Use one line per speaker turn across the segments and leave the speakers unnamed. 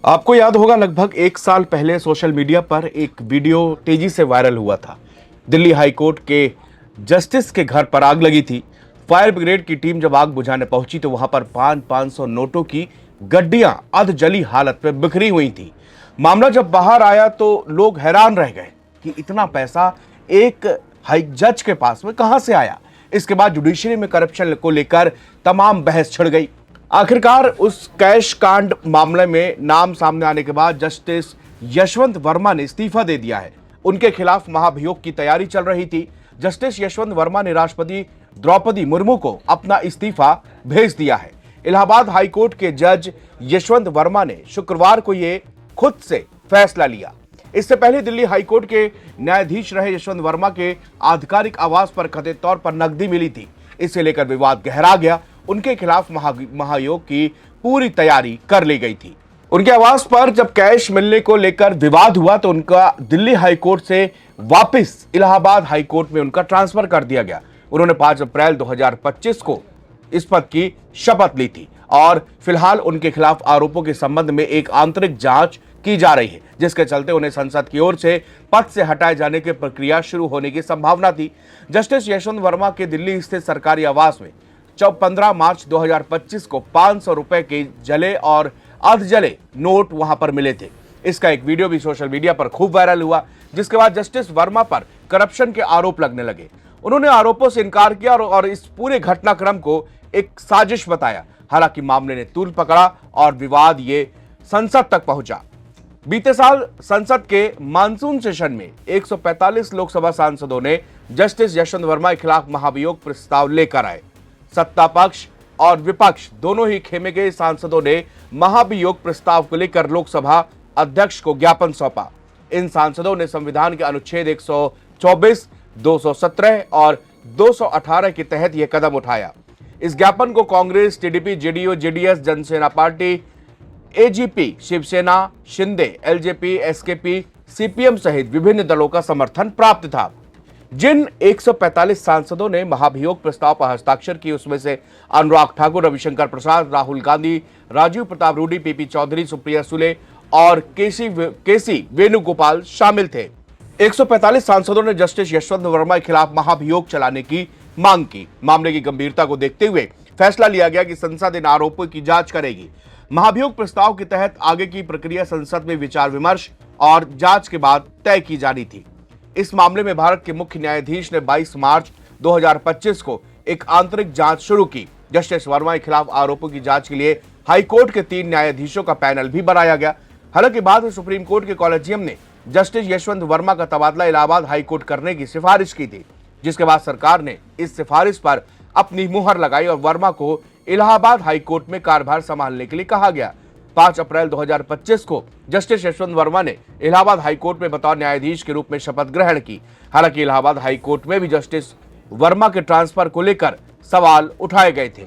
आपको याद होगा लगभग एक साल पहले सोशल मीडिया पर एक वीडियो तेजी से वायरल हुआ था। दिल्ली हाई कोर्ट के जस्टिस के घर पर आग लगी थी। फायर ब्रिगेड की टीम जब आग बुझाने पहुंची तो वहां पर 500 नोटों की गड्डियां अध जली हालत में बिखरी हुई थी। मामला जब बाहर आया तो लोग हैरान रह गए कि इतना पैसा एक हाई जज के पास में कहां से आया। इसके बाद जुडिशरी में करप्शन को लेकर तमाम बहस छिड़ गई। आखिरकार उस कैश कांड मामले में नाम सामने आने के बाद जस्टिस यशवंत वर्मा ने इस्तीफा दे दिया है। उनके खिलाफ महाभियोग की तैयारी चल रही थी। जस्टिस यशवंत वर्मा ने राष्ट्रपति द्रौपदी मुर्मू को अपना इस्तीफा भेज दिया है। इलाहाबाद हाईकोर्ट के जज यशवंत वर्मा ने शुक्रवार को यह खुद से फैसला लिया। इससे पहले दिल्ली हाईकोर्ट के न्यायाधीश रहे यशवंत वर्मा के आधिकारिक आवास पर कथित तौर पर नकदी मिली थी। इसे लेकर विवाद गहरा गया। उनके खिलाफ महायोग की पूरी तैयारी कर ली गई थी। उनके आवास पर जब कैश मिलने को लेकर विवाद हुआ तो उनका दिल्ली हाईकोर्ट से वापस इलाहाबाद हाईकोर्ट में उनका ट्रांसफर कर दिया गया। उन्होंने 5 अप्रैल 2025 को इस पद की शपथ ली थी और फिलहाल उनके खिलाफ आरोपों के संबंध में एक आंतरिक जांच की जा रही है, जिसके चलते उन्हें संसद की ओर से पद से हटाए जाने की प्रक्रिया शुरू होने की संभावना थी। जस्टिस यशवंत वर्मा के दिल्ली स्थित सरकारी आवास में 15 मार्च 2025 को 500 रुपए के जले और अर्ध जले नोट वहां पर मिले थे। इसका एक वीडियो भी सोशल मीडिया पर खूब वायरल हुआ, जिसके बाद जस्टिस वर्मा पर करप्शन के आरोप लगने लगे। उन्होंने आरोपों से इनकार किया और इस पूरे घटनाक्रम को एक साजिश बताया। हालांकि मामले ने तूल पकड़ा और विवाद ये संसद तक पहुंचा। बीते साल संसद के मानसून सेशन में 145 लोकसभा सांसदों ने जस्टिस यशवंत वर्मा के खिलाफ महाभियोग प्रस्ताव लेकर आए। सत्ता पक्ष और विपक्ष दोनों ही खेमे के सांसदों ने महाभियोग प्रस्ताव को लेकर लोकसभा अध्यक्ष को ज्ञापन सौंपा। इन सांसदों ने संविधान के अनुच्छेद 124, 217 और 218 के तहत यह कदम उठाया। इस ज्ञापन को Congress, TDP, JDU, JDS, Janasena party, AGP, Shivsena, Shinde, LJP, SKP, CPM सहित विभिन्न दलों का समर्थन प्राप्त था। जिन 145 सांसदों ने महाभियोग प्रस्ताव पर हस्ताक्षर किए उसमें से अनुराग ठाकुर, रविशंकर प्रसाद, राहुल गांधी, राजीव प्रताप रूडी, पीपी चौधरी, सुप्रिया सुले और केसी वेणुगोपाल शामिल थे। 145 सांसदों ने जस्टिस यशवंत वर्मा के खिलाफ महाभियोग चलाने की मांग की। मामले की गंभीरता को देखते हुए फैसला लिया गया कि संसद इन आरोपों की जांच करेगी। महाभियोग प्रस्ताव के तहत आगे की प्रक्रिया संसद में विचार विमर्श और जांच के बाद तय की जानी थी। इस मामले में भारत के मुख्य न्यायाधीश ने 22 मार्च 2025 को एक आंतरिक जांच शुरू की। जस्टिस वर्मा के खिलाफ आरोपों की जांच के लिए हाईकोर्ट के 3 न्यायाधीशों का पैनल भी बनाया गया। हालांकि बाद में सुप्रीम कोर्ट के कॉलेजियम ने जस्टिस यशवंत वर्मा का तबादला इलाहाबाद हाईकोर्ट करने की सिफारिश की थी, जिसके बाद सरकार ने इस सिफारिश पर अपनी मुहर लगाई और वर्मा को इलाहाबाद हाईकोर्ट में कार्यभार संभालने के लिए कहा गया। 5 अप्रैल 2025 को जस्टिस यशवंत वर्मा ने इलाहाबाद हाईकोर्ट में बतौर न्यायाधीश के रूप में शपथ ग्रहण की। हालांकि इलाहाबाद हाईकोर्ट में भी जस्टिस वर्मा के ट्रांसफर को लेकर सवाल उठाए गए थे।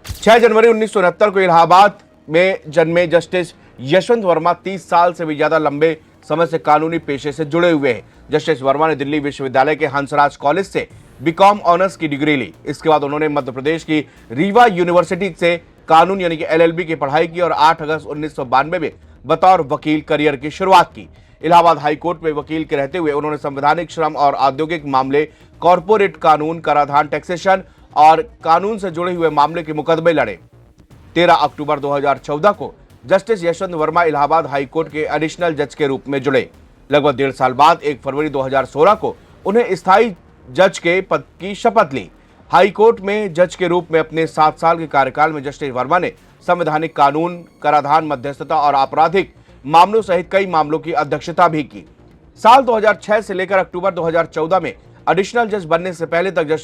6 जनवरी 1969 को इलाहाबाद में जन्मे जस्टिस यशवंत वर्मा 30 साल से भी ज्यादा लंबे समय से कानूनी पेशे से जुड़े हुए हैं। जस्टिस वर्मा ने दिल्ली विश्वविद्यालय के हंसराज कॉलेज से बीकॉम ऑनर्स की डिग्री ली। इसके बाद उन्होंने मध्य प्रदेश की रीवा यूनिवर्सिटी से कानून यानी कि एलएलबी की पढ़ाई की और 8 अगस्त 1992 में बतौर वकील करियर की शुरुआत की। इलाहाबाद हाईकोर्ट में वकील के रहते हुए उन्होंने संवैधानिक, श्रम और औद्योगिक मामले, कॉरपोरेट कानून, कराधान, टैक्सेशन और कानून से जुड़े हुए मामले के मुकदमे लड़े। 13 अक्टूबर 2014 को जस्टिस यशवंत वर्मा इलाहाबाद हाईकोर्ट के एडिशनल जज के रूप में जुड़े। लगभग 1.5 साल बाद 1 फरवरी 2016 को उन्हें स्थायी जज के पद की शपथ ली। हाईकोर्ट में जज के रूप में अपने 7 साल के कार्यकाल में जस्टिस वर्मा ने संवैधानिक कानून, कराधान, मध्यस्थता और आपराधिक मामलों सहित कई मामलों की अध्यक्षता भी की। साल 2006 से लेकर अक्टूबर 2014 में एडिशनल जज बनने से पहले तक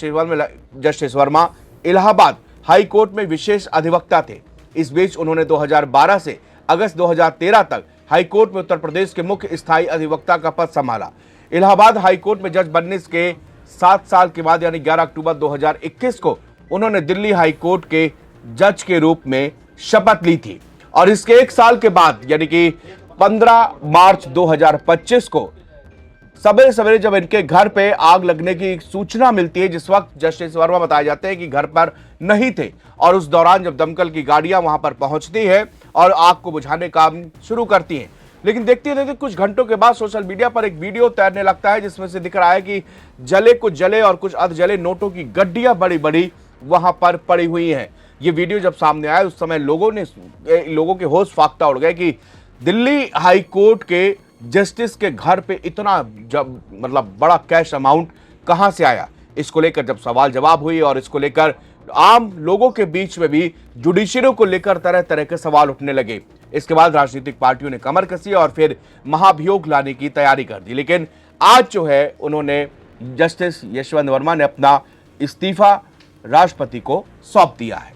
जस्टिस वर्मा इलाहाबाद हाईकोर्ट में विशेष अधिवक्ता थे। इस बीच उन्होंने 2012 से अगस्त 2013 तक हाईकोर्ट में उत्तर प्रदेश के मुख्य स्थायी अधिवक्ता का पद संभाला। इलाहाबाद हाईकोर्ट में जज बनने के 7 साल के बाद यानी 11 अक्टूबर 2021 को उन्होंने दिल्ली हाईकोर्ट के जज के रूप में शपथ ली थी और इसके 1 साल के बाद यानी कि 15 मार्च 2025 को सवेरे सवेरे जब इनके घर पे आग लगने की सूचना मिलती है, जिस वक्त जस्टिस वर्मा बताए जाते हैं कि घर पर नहीं थे और उस दौरान जब दमकल की गाड़ियां वहां पर पहुंचती है और आग को बुझाने का काम शुरू करती हैं। लेकिन देखते देखते कुछ घंटों के बाद सोशल मीडिया पर एक वीडियो तैरने लगता है जिसमें से दिख रहा है कि जले कुछ जले और कुछ अर्ध जले नोटों की गड्डियां बड़ी बड़ी वहां पर पड़ी हुई हैं। ये वीडियो जब सामने आया उस समय लोगों के होश फाख्ता उड़ गए कि दिल्ली हाई कोर्ट के जस्टिस के घर पे इतना मतलब बड़ा कैश अमाउंट कहां से आया। इसको लेकर जब सवाल जवाब हुई और इसको लेकर आम लोगों के बीच में भी जुडिशरी को लेकर तरह तरह के सवाल उठने लगे। इसके बाद राजनीतिक पार्टियों ने कमर कसी और फिर महाभियोग लाने की तैयारी कर दी। लेकिन आज जो है उन्होंने जस्टिस यशवंत वर्मा ने अपना इस्तीफा राष्ट्रपति को सौंप दिया है।